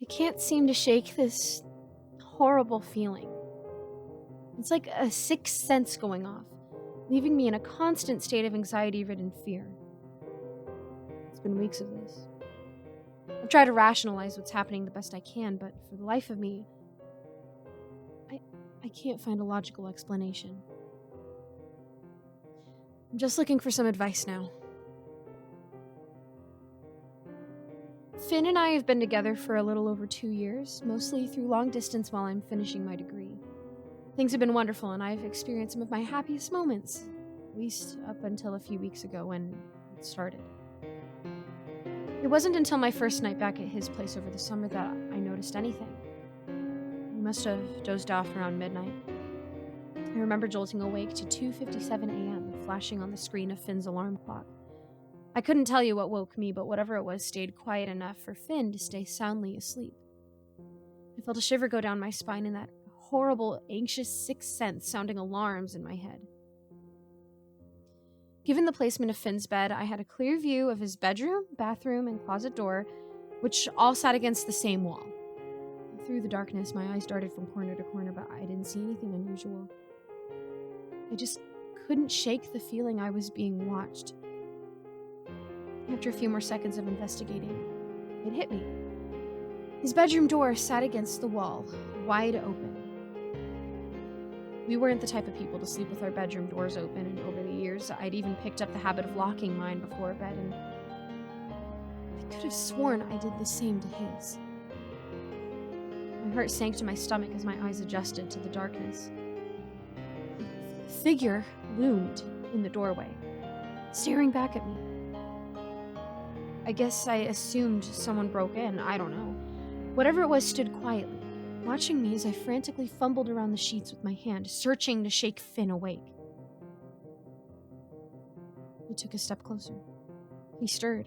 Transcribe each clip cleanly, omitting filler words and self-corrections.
I can't seem to shake this horrible feeling. It's like a sixth sense going off, leaving me in a constant state of anxiety-ridden fear. It's been weeks of this. I've tried to rationalize what's happening the best I can, but for the life of me, I can't find a logical explanation. I'm just looking for some advice now. Finn and I have been together for a little over 2 years, mostly through long distance while I'm finishing my degree. Things have been wonderful, and I've experienced some of my happiest moments, at least up until a few weeks ago when it started. It wasn't until my first night back at his place over the summer that I noticed anything. We must have dozed off around midnight. I remember jolting awake to 2:57 a.m., flashing on the screen of Finn's alarm clock. I couldn't tell you what woke me, but whatever it was stayed quiet enough for Finn to stay soundly asleep. I felt a shiver go down my spine and that horrible, anxious sixth sense sounding alarms in my head. Given the placement of Finn's bed, I had a clear view of his bedroom, bathroom, and closet door, which all sat against the same wall. Through the darkness, my eyes darted from corner to corner, but I didn't see anything unusual. I just couldn't shake the feeling I was being watched. After a few more seconds of investigating, it hit me. His bedroom door sat against the wall, wide open. We weren't the type of people to sleep with our bedroom doors open, and over the years, I'd even picked up the habit of locking mine before bed, and I could have sworn I did the same to his. My heart sank to my stomach as my eyes adjusted to the darkness. A figure loomed in the doorway, staring back at me. I guess I assumed someone broke in, I don't know. Whatever it was stood quietly, watching me as I frantically fumbled around the sheets with my hand, searching to shake Finn awake. He took a step closer. He stirred.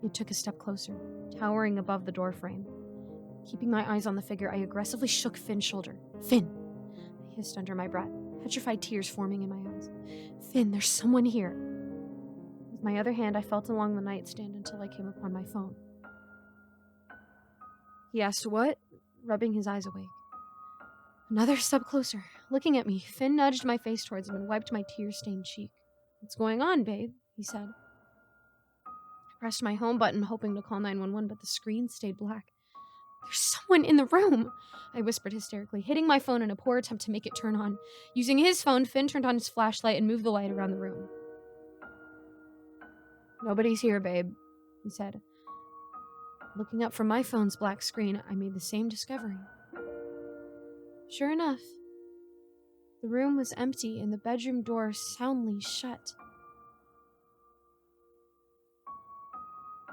He took a step closer, towering above the doorframe. Keeping my eyes on the figure, I aggressively shook Finn's shoulder. "Finn!" I hissed under my breath, petrified tears forming in my eyes. "Finn, there's someone here." With my other hand, I felt along the nightstand until I came upon my phone. He asked, "What?" rubbing his eyes awake. Another step closer, looking at me. Finn nudged my face towards him and wiped my tear-stained cheek. "What's going on, babe?" he said. I pressed my home button, hoping to call 911, but the screen stayed black. "There's someone in the room," I whispered hysterically, hitting my phone in a poor attempt to make it turn on. Using his phone, Finn turned on his flashlight and moved the light around the room. "Nobody's here, babe," he said. Looking up from my phone's black screen, I made the same discovery. Sure enough, the room was empty and the bedroom door soundly shut.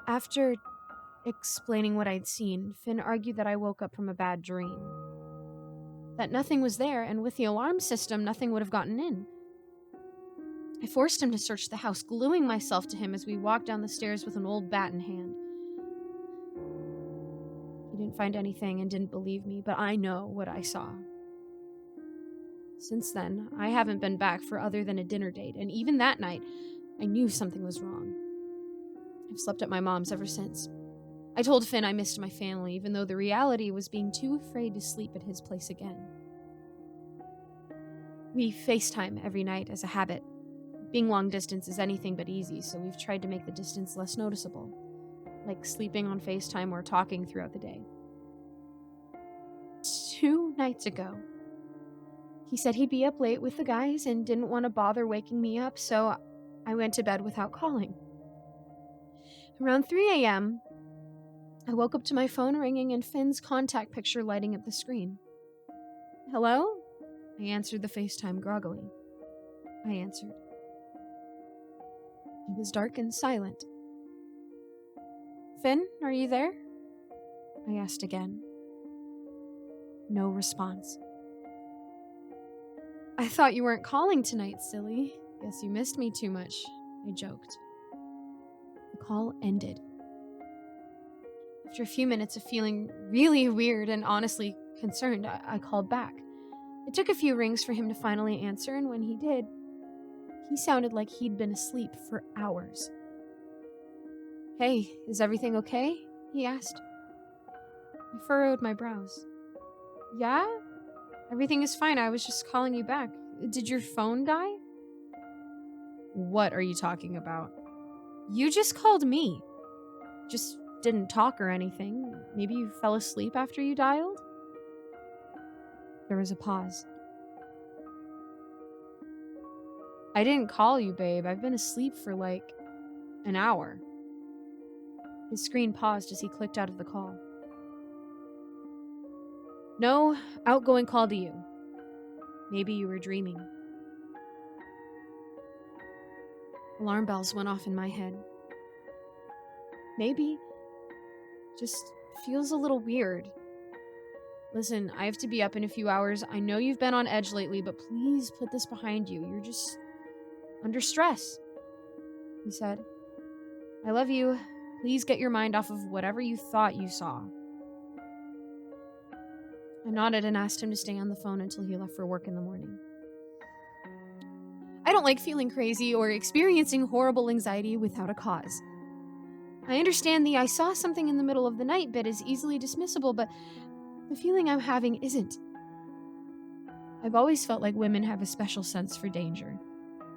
After explaining what I'd seen, Finn argued that I woke up from a bad dream. That nothing was there, and with the alarm system, nothing would have gotten in. I forced him to search the house, gluing myself to him as we walked down the stairs with an old bat in hand. He didn't find anything and didn't believe me, but I know what I saw. Since then, I haven't been back for other than a dinner date, and even that night, I knew something was wrong. I've slept at my mom's ever since. I told Finn I missed my family, even though the reality was being too afraid to sleep at his place again. We FaceTime every night as a habit. Being long distance is anything but easy, so we've tried to make the distance less noticeable, like sleeping on FaceTime or talking throughout the day. 2 nights ago, he said he'd be up late with the guys and didn't want to bother waking me up, so I went to bed without calling. Around 3 a.m., I woke up to my phone ringing and Finn's contact picture lighting up the screen. "Hello?" I answered the FaceTime groggily. I answered. It was dark and silent. "Finn, are you there?" I asked again. No response. "I thought you weren't calling tonight, silly. Guess you missed me too much," I joked. The call ended. After a few minutes of feeling really weird and honestly concerned, I called back. It took a few rings for him to finally answer, and when he did, he sounded like he'd been asleep for hours. "Hey, is everything okay?" he asked. I furrowed my brows. Yeah? Everything is fine. I was just calling you back. Did your phone die? What are you talking about? You just called me. Just didn't talk or anything. Maybe you fell asleep after you dialed? There was a pause. I didn't call you, babe. I've been asleep for like an hour. His screen paused as he clicked out of the call. No outgoing call to you. Maybe you were dreaming. Alarm bells went off in my head. Maybe. Just feels a little weird. Listen, I have to be up in a few hours. I know you've been on edge lately, but please put this behind you. You're just under stress, he said. I love you. Please get your mind off of whatever you thought you saw. I nodded and asked him to stay on the phone until he left for work in the morning. I don't like feeling crazy or experiencing horrible anxiety without a cause. I understand the I saw something in the middle of the night bit is easily dismissible, but the feeling I'm having isn't. I've always felt like women have a special sense for danger.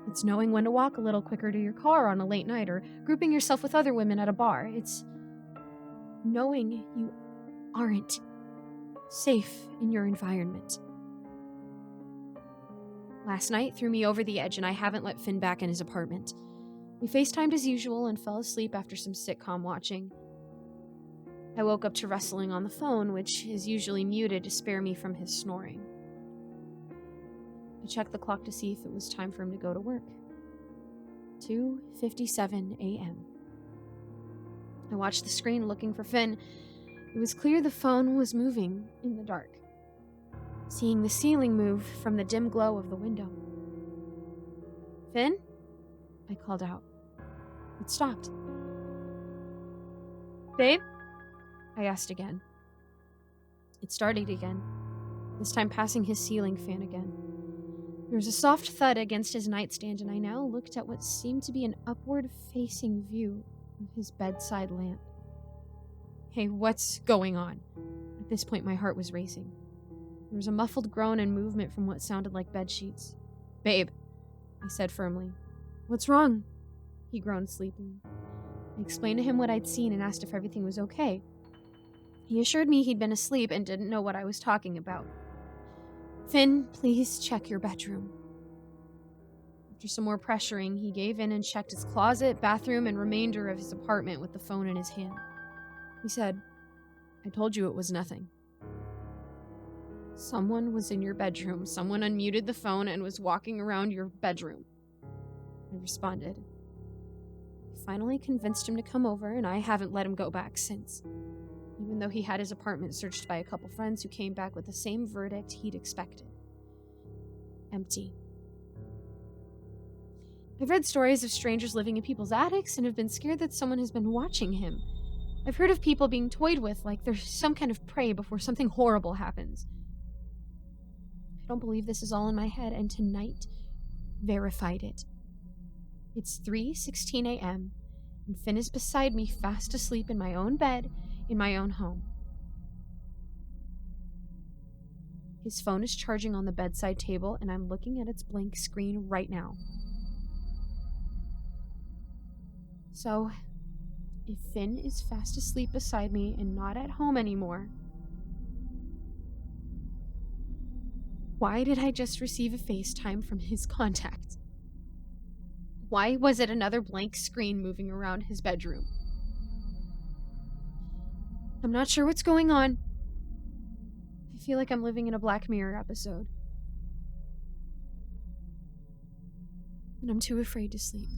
It's knowing when to walk a little quicker to your car on a late night or grouping yourself with other women at a bar. It's knowing you aren't safe in your environment. Last night threw me over the edge and I haven't let Finn back in his apartment. We FaceTimed as usual and fell asleep after some sitcom watching. I woke up to rustling on the phone, which is usually muted to spare me from his snoring. I checked the clock to see if it was time for him to go to work. 2:57 a.m. I watched the screen looking for Finn. It was clear the phone was moving in the dark, seeing the ceiling move from the dim glow of the window. Finn? I called out. It stopped. Babe? I asked again. It started again, this time passing his ceiling fan again. There was a soft thud against his nightstand, and I now looked at what seemed to be an upward-facing view of his bedside lamp. Hey, what's going on? At this point, my heart was racing. There was a muffled groan and movement from what sounded like bedsheets. Babe, I said firmly. What's wrong? He groaned sleepily. I explained to him what I'd seen and asked if everything was okay. He assured me he'd been asleep and didn't know what I was talking about. Finn, please check your bedroom. After some more pressuring, he gave in and checked his closet, bathroom, and remainder of his apartment with the phone in his hand. He said, I told you it was nothing. Someone was in your bedroom. Someone unmuted the phone and was walking around your bedroom. I responded. I finally convinced him to come over, and I haven't let him go back since. Even though he had his apartment searched by a couple friends who came back with the same verdict he'd expected. Empty. I've read stories of strangers living in people's attics and have been scared that someone has been watching him. I've heard of people being toyed with like they're some kind of prey before something horrible happens. I don't believe this is all in my head, and tonight verified it. It's 3:16 a.m., and Finn is beside me, fast asleep in my own bed, in my own home. His phone is charging on the bedside table, and I'm looking at its blank screen right now. So, if Finn is fast asleep beside me and not at home anymore, why did I just receive a FaceTime from his contact? Why was it another blank screen moving around his bedroom? I'm not sure what's going on. I feel like I'm living in a Black Mirror episode. And I'm too afraid to sleep.